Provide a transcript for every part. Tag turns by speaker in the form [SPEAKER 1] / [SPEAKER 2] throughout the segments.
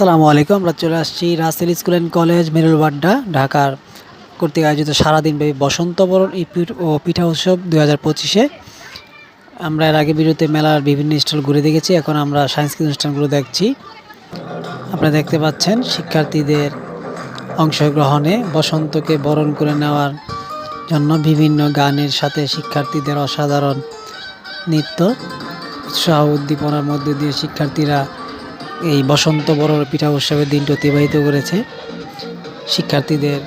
[SPEAKER 1] আসসালামু আলাইকুম। আমরা চলে আসছি Rasel school and college Merul Badda ঢাকার কর্তৃক আয়োজিত সারাদিনব্যাপী বসন্ত বরণ ও পিঠা উৎসব 2025-এ। আমরা এর আগে ভিডিওতে মেলার বিভিন্ন স্টল ঘুরে দেখেছি, এখন আমরা সাংস্কৃতিক অনুষ্ঠানগুলো দেখছি। আপনারা দেখতে পাচ্ছেন শিক্ষার্থীদের অংশগ্রহণে বসন্তকে বরণ করে নেওয়ার জন্য বিভিন্ন গানের সাথে শিক্ষার্থীদের অসাধারণ নৃত্য, উৎসাহ উদ্দীপনার মধ্য দিয়ে শিক্ষার্থীরা এই বসন্ত বরণ পিঠা উৎসবের দিনটি অতিবাহিত করেছে। শিক্ষার্থীদের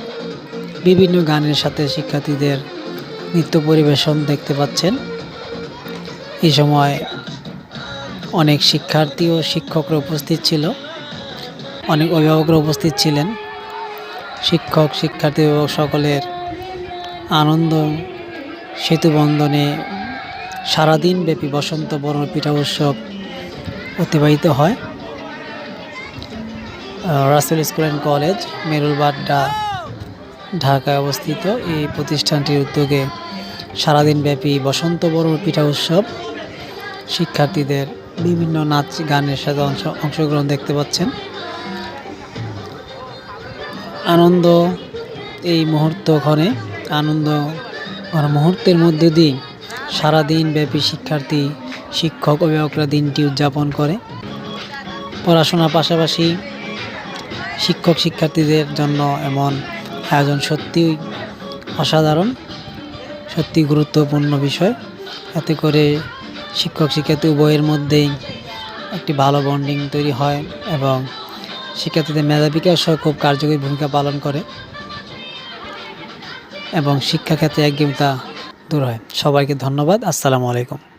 [SPEAKER 1] বিভিন্ন গানের সাথে শিক্ষার্থীদের নৃত্য পরিবেশন দেখতে পাচ্ছেন। এই সময় অনেক শিক্ষার্থী ও শিক্ষকরা উপস্থিত ছিল, অনেক অভিভাবকরা উপস্থিত ছিলেন। শিক্ষক, শিক্ষার্থী, অভিভাবক সকলের আনন্দ সেতুবন্ধনে সারাদিন ব্যাপী বসন্ত বরণ পিঠা উৎসব অতিবাহিত হয়। Rasel school and college Merul Badda ঢাকায় অবস্থিত এই প্রতিষ্ঠানটির উদ্যোগে সারাদিনব্যাপী বসন্ত বরণ পিঠা উৎসব, শিক্ষার্থীদের বিভিন্ন নাচ গানের সাথে অংশগ্রহণ দেখতে পাচ্ছেন। আনন্দ এই মুহূর্তক্ষণে আনন্দ মুহূর্তের মধ্যে দিয়ে সারাদিন ব্যাপী শিক্ষার্থী, শিক্ষক, অভিভাবকরা দিনটি উদযাপন করে। পড়াশোনার পাশাপাশি শিক্ষক শিক্ষার্থীদের জন্য এমন আয়োজন সত্যিই অসাধারণ, সত্যি গুরুত্বপূর্ণ বিষয়। এতে করে শিক্ষক শিক্ষার্থী উভয়ের মধ্যেই একটি ভালো বন্ডিং তৈরি হয় এবং শিক্ষার্থীদের মেধা বিকাশও খুব কার্যকরী ভূমিকা পালন করে এবং শিক্ষাক্ষেত্রে একঘেয়েমিতা দূর হয়। সবাইকে ধন্যবাদ। আসসালামু আলাইকুম।